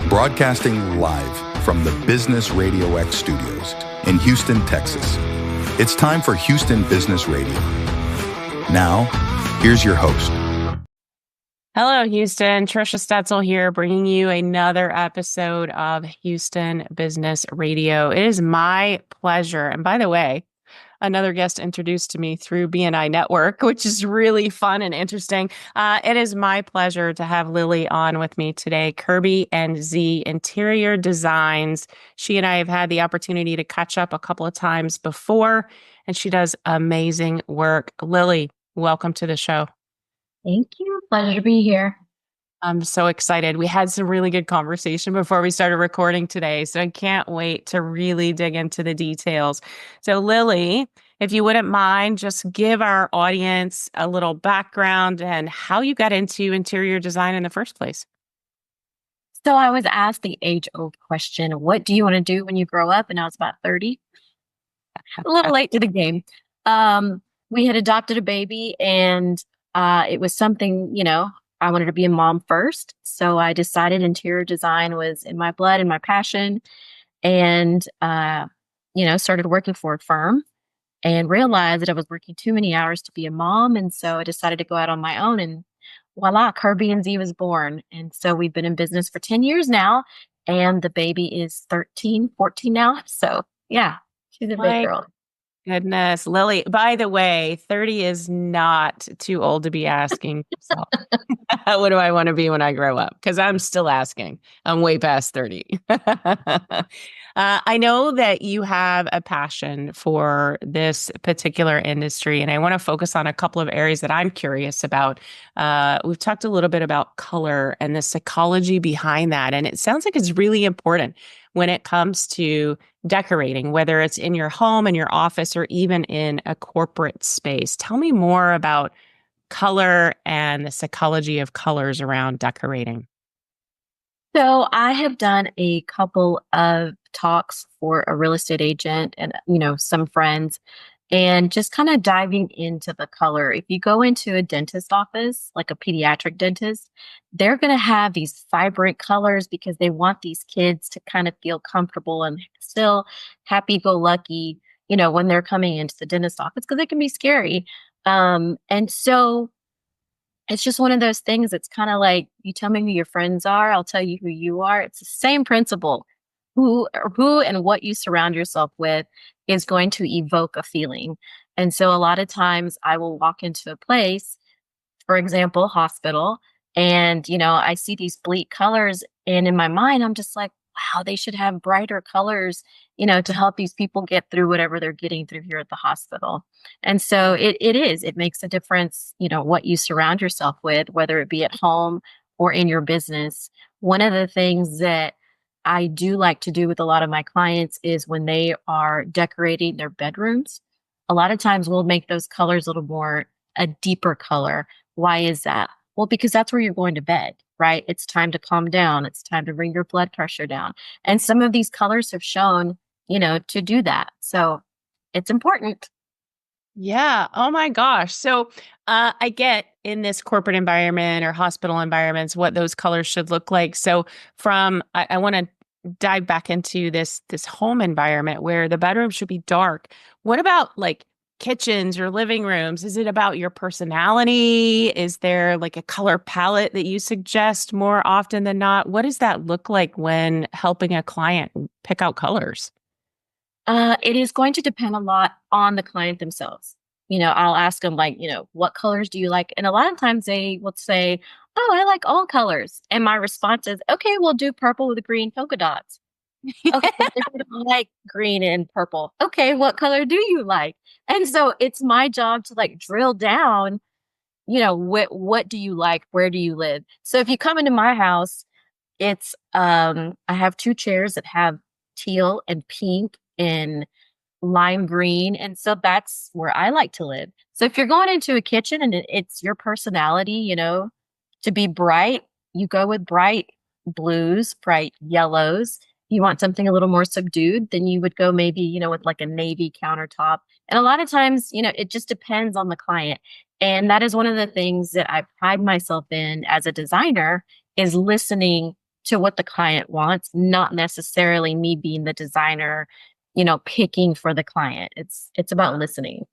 Broadcasting live from the Business RadioX studios in Houston, Texas. It's time for Houston Business Radio. Now, here's your host. Hello, Houston. Trisha Stetzel here, bringing you another episode of Houston Business Radio. It is my pleasure. And by the way, another guest introduced to me through BNI Network, which is really fun and interesting. It is my pleasure to have Lilly on with me today, Kirby and Z Interior Designs. She and I have had the opportunity to catch up a couple of times before, and she does amazing work. Lilly, welcome to the show. Thank you. Pleasure to be here. I'm so excited. We had some really good conversation before we started recording today, so I can't wait to really dig into the details. So Lilly, if you wouldn't mind, just give our audience a little background and how you got into interior design in the first place. So I was asked the age-old question, what do you want to do when you grow up? And I was about 30. A little late to the game. We had adopted a baby, and it was something, I wanted to be a mom first. So I decided interior design was in my blood and my passion, and, started working for a firm and realized that I was working too many hours to be a mom. And so I decided to go out on my own, and voila, Kirby and Z was born. And so we've been in business for 10 years now, and the baby is 13, 14 now. So yeah, she's a big girl. Goodness, Lilly, by the way, 30 is not too old to be asking yourself, what do I want to be when I grow up? Because I'm still asking. I'm way past 30. I know that you have a passion for this particular industry, and I want to focus on a couple of areas that I'm curious about. We've talked a little bit about color and the psychology behind that, and it sounds like it's really important when it comes to decorating, whether it's in your home, in your office, or even in a corporate space. Tell me more about color and the psychology of colors around decorating. So I have done a couple of talks for a real estate agent and, some friends, and just kind of diving into the color. If you go into a dentist office, like a pediatric dentist, they're going to have these vibrant colors because they want these kids to kind of feel comfortable and still happy-go-lucky, when they're coming into the dentist office, because it can be scary. And so it's just one of those things. It's kind of like, you tell me who your friends are, I'll tell you who you are. It's the same principle. Who and what you surround yourself with is going to evoke a feeling. And so a lot of times I will walk into a place, for example, hospital, and, I see these bleak colors. And in my mind, I'm just like, wow, they should have brighter colors, to help these people get through whatever they're getting through here at the hospital. And so it makes a difference, what you surround yourself with, whether it be at home or in your business. One of the things that I do like to do with a lot of my clients is when they are decorating their bedrooms, a lot of times we'll make those colors a deeper color. Why is that? Well, because that's where you're going to bed, right? It's time to calm down. It's time to bring your blood pressure down. And some of these colors have shown, to do that. So it's important. Yeah. Oh my gosh. So I get in this corporate environment or hospital environments what those colors should look like. So I want to dive back into this home environment where the bedroom should be dark. What about like kitchens or living rooms? Is it about your personality? Is there like a color palette that you suggest more often than not? What does that look like when helping a client pick out colors? It is going to depend a lot on the client themselves. I'll ask them what colors do you like? And a lot of times they will say, oh, I like all colors. And my response is, okay, we'll do purple with green polka dots. Okay, if you don't like green and purple, okay, what color do you like? And so it's my job to drill down, what do you like? Where do you live? So if you come into my house, it's, I have 2 chairs that have teal and pink and lime green. And so that's where I like to live. So if you're going into a kitchen and it's your personality, to be bright, you go with bright blues, bright yellows. You want something a little more subdued, then you would go maybe, with like a navy countertop. And a lot of times, it just depends on the client. And that is one of the things that I pride myself in as a designer is listening to what the client wants, not necessarily me being the designer, picking for the client. It's about listening.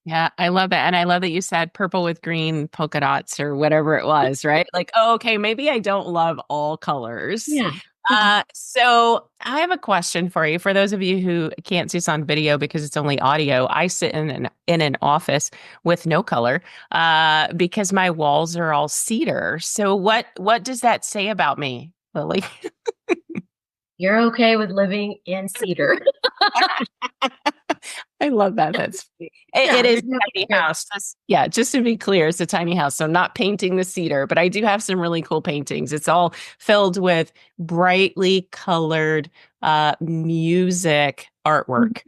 Yeah, I love that. And I love that you said purple with green polka dots or whatever it was, right? Like, oh, okay, maybe I don't love all colors. Yeah. Yeah. So I have a question for you. For those of you who can't see us on video because it's only audio, I sit in an office with no color because my walls are all cedar. So what does that say about me, Lily? You're okay with living in cedar. I love that. That's sweet. Yeah, It you're is doing a tiny good. house. Yeah, just to be clear, it's a tiny house. So not painting the cedar, but I do have some really cool paintings. It's all filled with brightly colored music artwork.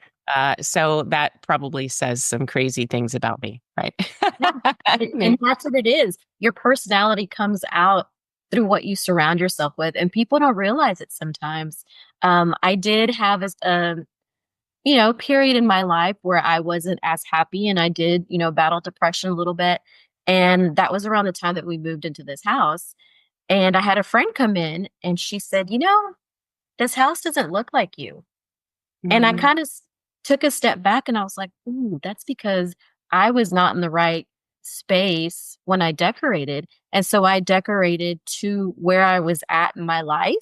So that probably says some crazy things about me, right? Yeah. And that's what it is. Your personality comes out through what you surround yourself with, and people don't realize it sometimes. I did have a period in my life where I wasn't as happy, and I did, battle depression a little bit. And that was around the time that we moved into this house. And I had a friend come in and she said, this house doesn't look like you. And I Mhm. kind of took a step back and I was like, ooh, that's because I was not in the right space when I decorated. And so I decorated to where I was at in my life.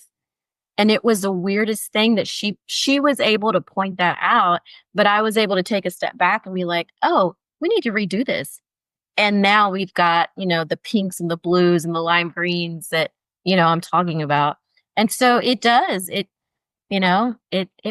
And it was the weirdest thing that she was able to point that out, but I was able to take a step back and be like, "Oh, we need to redo this." And now we've got, the pinks and the blues and the lime greens that, I'm talking about. And so it does. It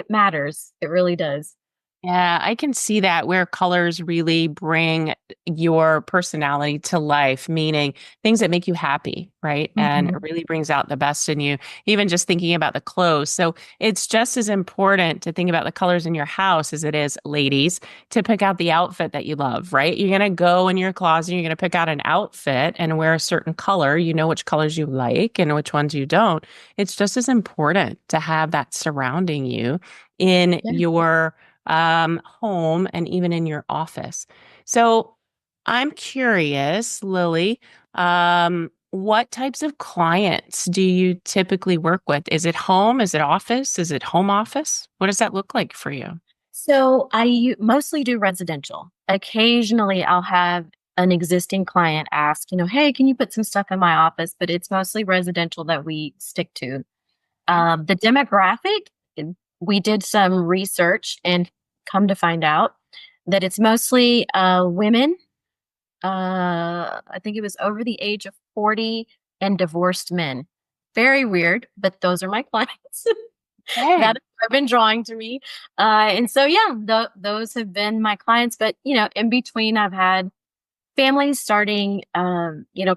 matters. It really does. Yeah, I can see that where colors really bring your personality to life, meaning things that make you happy, right? And Mhm. it really brings out the best in you, even just thinking about the clothes. So it's just as important to think about the colors in your house as it is, ladies, to pick out the outfit that you love, right? You're going to go in your closet, you're going to pick out an outfit and wear a certain color. You know which colors you like and which ones you don't. It's just as important to have that surrounding you in Yeah. your home and even in your office. So I'm curious, Lily, what types of clients do you typically work with? Is it home? Is it office? Is it home office? What does that look like for you? So mostly do residential. Occasionally I'll have an existing client ask, hey, can you put some stuff in my office? But it's mostly residential that we stick to. The demographic, we did some research and come to find out that it's mostly women. I think it was over the age of 40 and divorced men. Very weird, but those are my clients that Hey. have been drawing to me. And so, yeah, those have been my clients. But, in between, I've had families starting,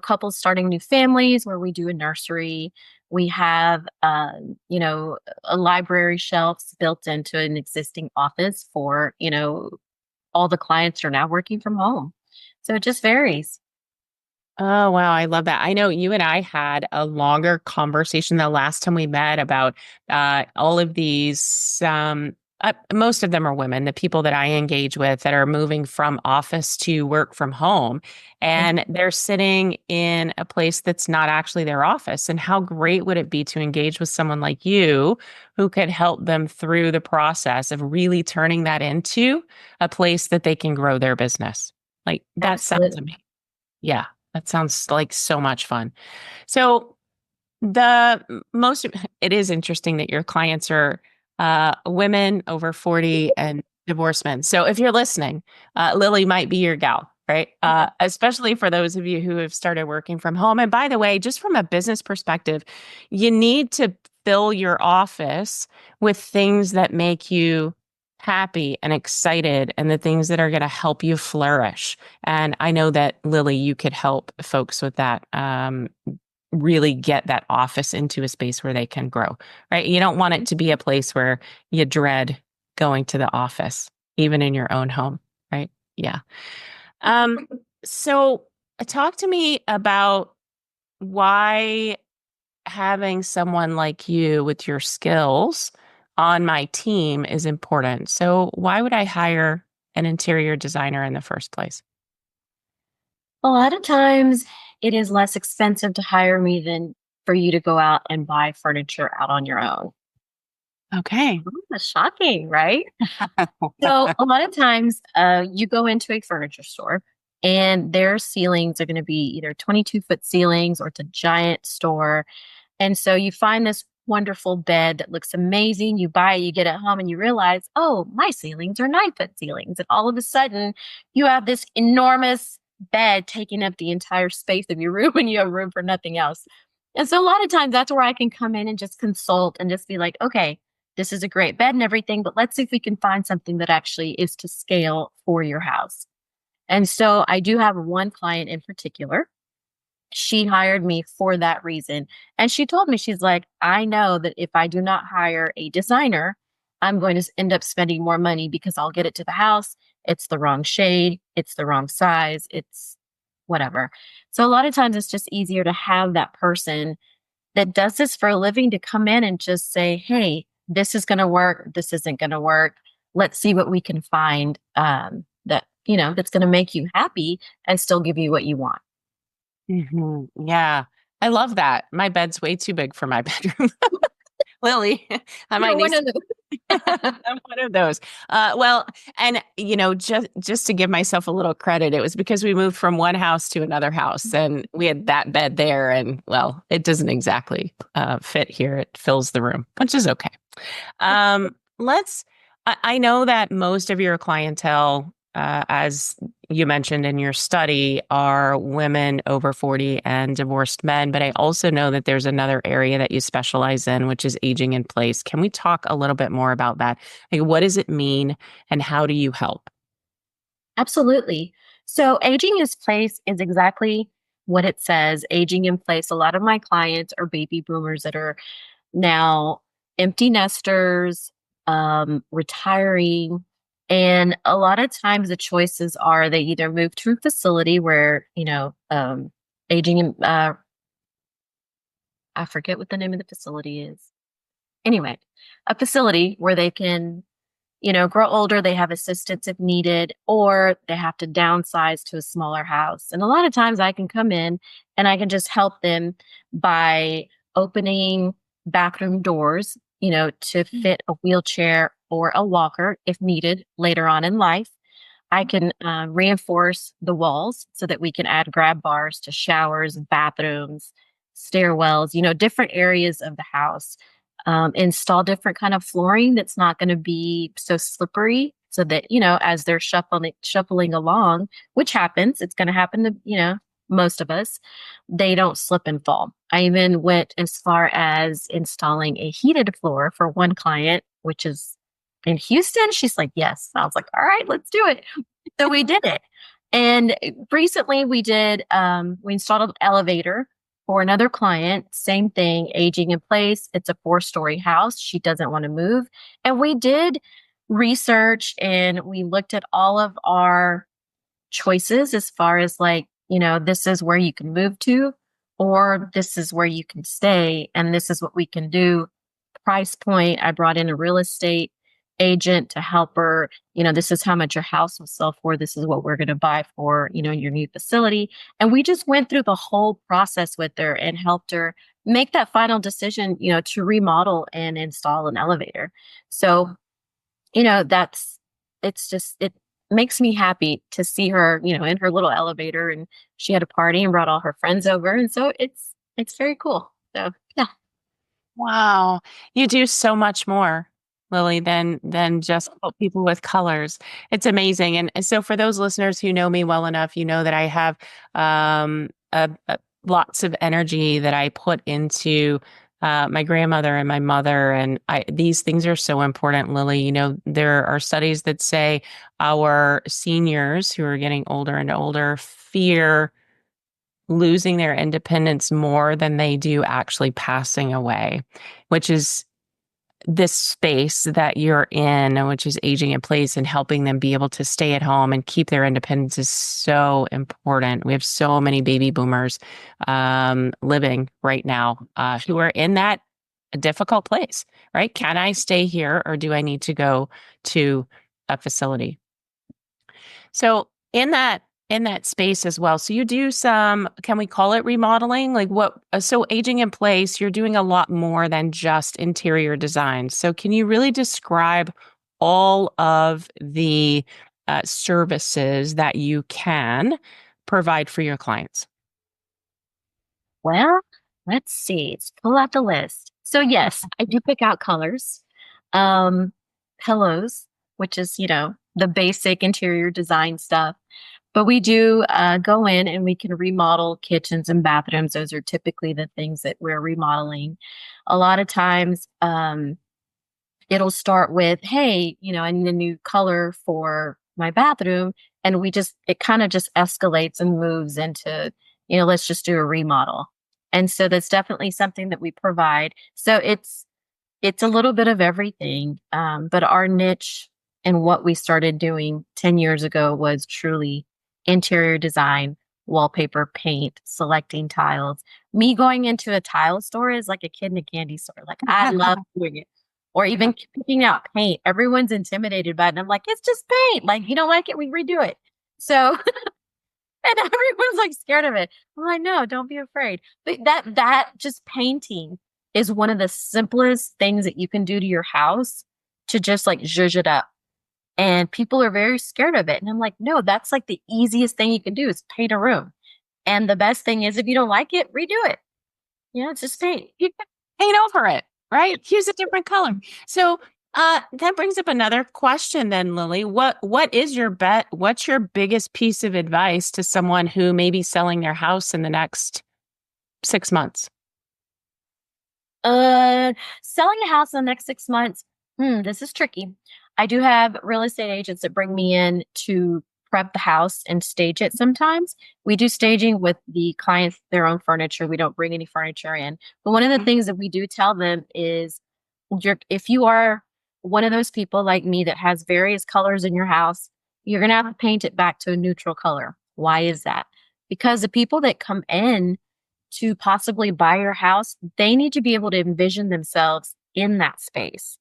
couples starting new families where we do a nursery. We have, a library shelves built into an existing office for, all the clients are now working from home. So it just varies. Oh, wow. I love that. I know you and I had a longer conversation the last time we met about all of these. Most of them are women, the people that I engage with that are moving from office to work from home. And they're sitting in a place that's not actually their office. And how great would it be to engage with someone like you who could help them through the process of really turning that into a place that they can grow their business? Like that sounds Absolutely. amazing. Yeah, that sounds like so much fun. So the most it is interesting that your clients are women over 40 and divorced men. So if you're listening, Lily might be your gal, right? Especially for those of you who have started working from home. And by the way, just from a business perspective, you need to fill your office with things that make you happy and excited and the things that are going to help you flourish. And I know that Lily, you could help folks with that. Really get that office into a space where they can grow, right? You don't want it to be a place where you dread going to the office, even in your own home, right? Yeah. Um, so talk to me about why having someone like you with your skills on my team is important. So why would I hire an interior designer in the first place? A lot of times it is less expensive to hire me than for you to go out and buy furniture out on your own. Okay. Ooh, that's shocking, right? So a lot of times you go into a furniture store and their ceilings are going to be either 22-foot ceilings or it's a giant store. And so you find this wonderful bed that looks amazing. You buy it, you get it home, and you realize, oh, my ceilings are 9-foot ceilings. And all of a sudden, you have this enormous bed taking up the entire space of your room and you have room for nothing else. And so a lot of times that's where I can come in and just consult and just be like, okay, this is a great bed and everything, but let's see if we can find something that actually is to scale for your house. And so I do have one client in particular. She hired me for that reason. And she told me, she's like, I know that if I do not hire a designer, I'm going to end up spending more money because I'll get it to the house. It's the wrong shade. It's the wrong size. It's whatever. So a lot of times it's just easier to have that person that does this for a living to come in and just say, hey, this is going to work. This isn't going to work. Let's see what we can find that's going to make you happy and still give you what you want. Yeah. I love that. My bed's way too big for my bedroom. Lily, I might need I'm one of those. Well, and just to give myself a little credit, it was because we moved from one house to another house, and we had that bed there, and well, it doesn't exactly fit here. It fills the room, which is okay. I know that most of your clientele, as you mentioned in your study, are women over 40 and divorced men. But I also know that there's another area that you specialize in, which is aging in place. Can we talk a little bit more about that? Like, what does it mean and how do you help? Absolutely. So aging in place is exactly what it says, aging in place. A lot of my clients are baby boomers that are now empty nesters, retiring. And a lot of times the choices are they either move to a facility where, aging in, I forget what the name of the facility is. Anyway, a facility where they can, grow older, they have assistance if needed, or they have to downsize to a smaller house. And a lot of times I can come in and I can just help them by opening bathroom doors, to fit a wheelchair or a walker if needed later on in life. I can reinforce the walls so that we can add grab bars to showers, bathrooms, stairwells, different areas of the house. Install different kind of flooring that's not going to be so slippery so that, as they're shuffling along, which happens, it's going to happen to, most of us, they don't slip and fall. I even went as far as installing a heated floor for one client, which is in Houston. She's like, yes. I was like, all right, let's do it. So we did it. And recently we installed an elevator for another client, same thing, aging in place. It's a 4-story house. She doesn't want to move. And we did research and we looked at all of our choices as far as like, this is where you can move to, or this is where you can stay. And this is what we can do. Price point, I brought in a real estate agent to help her. This is how much your house will sell for. This is what we're going to buy for, your new facility. And we just went through the whole process with her and helped her make that final decision, to remodel and install an elevator. So, it makes me happy to see her, in her little elevator, and she had a party and brought all her friends over. And so it's very cool. So, yeah. Wow. You do so much more, Lily, than just help people with colors. It's amazing. And so for those listeners who know me well enough, you know that I have lots of energy that I put into my grandmother and my mother. And these things are so important, Lily. There are studies that say our seniors who are getting older and older fear losing their independence more than they do actually passing away, which is this space that you're in, which is aging in place, and helping them be able to stay at home and keep their independence is so important. We have so many baby boomers living right now who are in that difficult place, right? Can I stay here or do I need to go to a facility? So in that in that space as well. So you do some, can we call it remodeling? Like so aging in place, you're doing a lot more than just interior design. So can you really describe all of the services that you can provide for your clients? Well, let's see. Let's pull out the list. So yes, I do pick out colors. Um, Pillows, which is, the basic interior design stuff. But we do go in and we can remodel kitchens and bathrooms. Those are typically the things that we're remodeling. A lot of times, it'll start with, hey, I need a new color for my bathroom. And it kind of just escalates and moves into, let's just do a remodel. And so that's definitely something that we provide. So it's a little bit of everything. But our niche and what we started doing 10 years ago was truly interior design, wallpaper, paint, selecting tiles. Me going into a tile store is like a kid in a candy store. Like, I love doing it. Or even picking out paint. Everyone's intimidated by it. And I'm like, it's just paint. Like, you don't like it, we redo it. So, and everyone's like scared of it. I'm like, no, don't be afraid. But that just painting is one of the simplest things that you can do to your house to just like zhuzh it up. And people are very scared of it. And I'm like, no, that's like the easiest thing you can do is paint a room. And the best thing is if you don't like it, redo it. It's just paint. You can paint over it, right? Use a different color. So that brings up another question then, Lilly. What is your bet? What's your biggest piece of advice to someone who may be selling their house in the next 6 months? Selling a house in the next 6 months. This is tricky. I do have real estate agents that bring me in to prep the house and stage it sometimes. We do staging with the clients, their own furniture. We don't bring any furniture in. But one of the things that we do tell them is if you are one of those people like me that has various colors in your house, you're going to have to paint it back to a neutral color. Why is that? Because the people that come in to possibly buy your house, they need to be able to envision themselves in that space.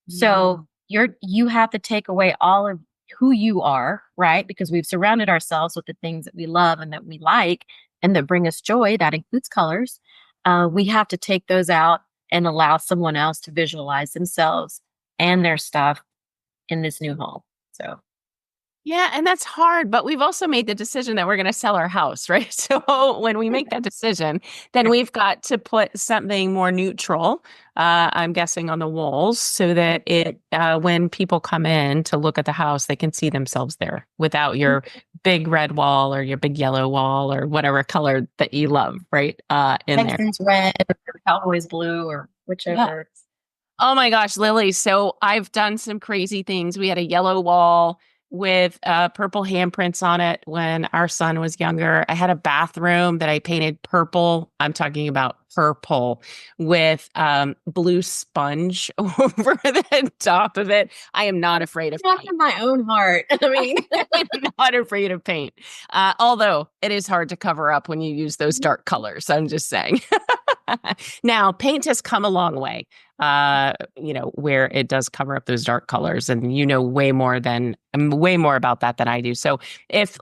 So you have to take away all of who you are, right? Because we've surrounded ourselves with the things that we love and that we like and that bring us joy. That includes colors. We have to take those out and allow someone else to visualize themselves and their stuff in this new home. So. Yeah, and that's hard, but we've also made the decision that we're going to sell our house, right? So when we make that decision, then we've got to put something more neutral, I'm guessing, on the walls so that when people come in to look at the house, they can see themselves there without your big red wall or your big yellow wall or whatever color that you love, right? In there. Texans red or Cowboys blue or whichever. Yeah. Oh my gosh, Lilly. So I've done some crazy things. We had a yellow wall with purple handprints on it when our son was younger. I had a bathroom that I painted purple. I'm talking about purple with blue sponge over the top of it. I am not afraid of paint. In my own heart. I mean, I'm not afraid of paint. Although it is hard to cover up when you use those dark colors. I'm just saying. Now, paint has come a long way, where it does cover up those dark colors, and way more about that than I do. So if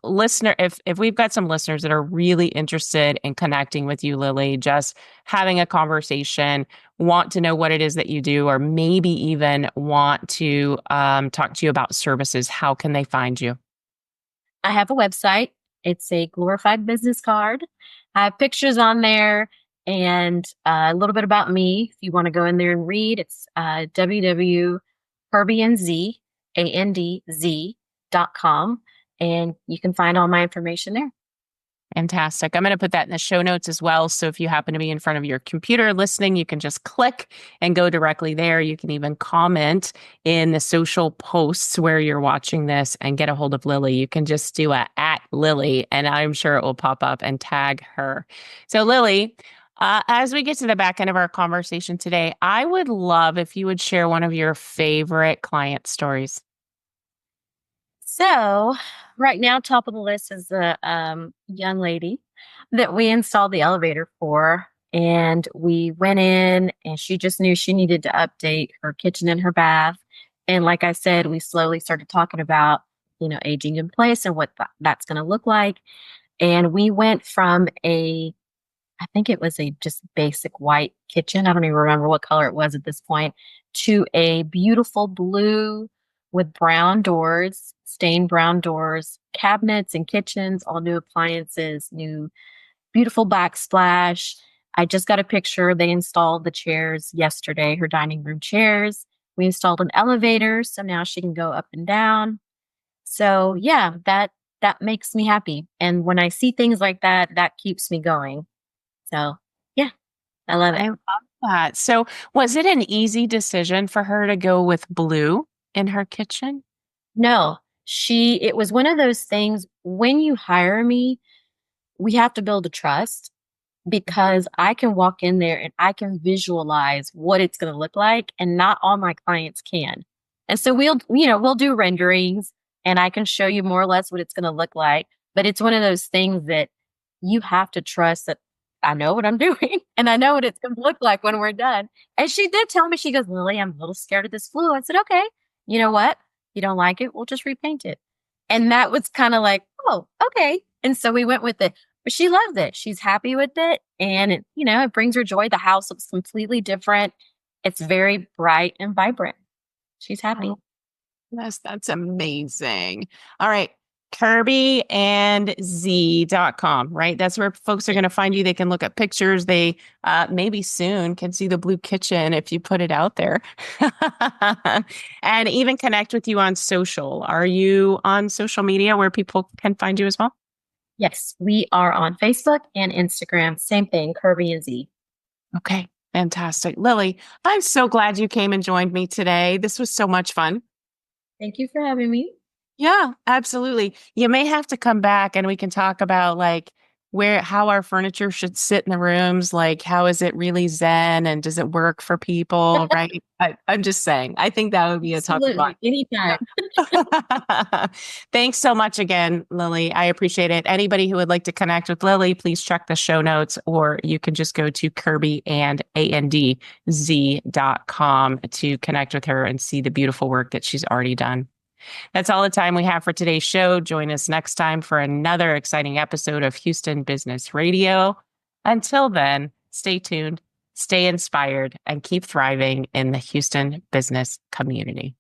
we've got some listeners that are really interested in connecting with you, Lilly, just having a conversation, want to know what it is that you do, or maybe even want to talk to you about services, how can they find you? I have a website. It's a glorified business card. I have pictures on there and a little bit about me. If you want to go in there and read, it's www.herbieandz.com, and you can find all my information there. Fantastic. I'm going to put that in the show notes as well. So if you happen to be in front of your computer listening, you can just click and go directly there. You can even comment in the social posts where you're watching this and get a hold of Lilly. You can just do a @Lilly, and I'm sure it will pop up and tag her. So Lilly, as we get to the back end of our conversation today, I would love if you would share one of your favorite client stories. So right now, top of the list is a young lady that we installed the elevator for. And we went in and she just knew she needed to update her kitchen and her bath. And like I said, we slowly started talking about aging in place and what that's going to look like. And we went from I think it was a just basic white kitchen. I don't even remember what color it was at this point, to a beautiful blue with brown doors, stained brown doors, cabinets and kitchens, all new appliances, new beautiful backsplash. I just got a picture. They installed the chairs yesterday, her dining room chairs. We installed an elevator, so now she can go up and down. So yeah, that makes me happy. And when I see things like that, that keeps me going. So yeah, I love I it. love that. So, was it an easy decision for her to go with blue in her kitchen? No, it was one of those things when you hire me, we have to build a trust because I can walk in there and I can visualize what it's going to look like, and not all my clients can. And so we'll do renderings and I can show you more or less what it's going to look like. But it's one of those things that you have to trust that I know what I'm doing and I know what it's going to look like when we're done. And she did tell me, she goes, Lily, I'm a little scared of this flue. I said, okay, you know what? You don't like it? We'll just repaint it. And that was kind of like, oh, okay. And so we went with it. But she loves it. She's happy with it. And it brings her joy. The house looks completely different. It's very bright and vibrant. She's happy. Oh, yes, that's amazing. All right. KirbyandZ.com, right? That's where folks are going to find you. They can look at pictures. They maybe soon can see the blue kitchen if you put it out there. And even connect with you on social. Are you on social media where people can find you as well? Yes, we are on Facebook and Instagram. Same thing, Kirby and Z. Okay, fantastic. Lily, I'm so glad you came and joined me today. This was so much fun. Thank you for having me. Yeah, absolutely. You may have to come back and we can talk about how our furniture should sit in the rooms. Like, how is it really zen and does it work for people? Right. I'm just saying, I think that would be a tough one. Anytime. Thanks so much again, Lily. I appreciate it. Anybody who would like to connect with Lily, please check the show notes, or you can just go to KirbyandZ.com to connect with her and see the beautiful work that she's already done. That's all the time we have for today's show. Join us next time for another exciting episode of Houston Business Radio. Until then, stay tuned, stay inspired, and keep thriving in the Houston business community.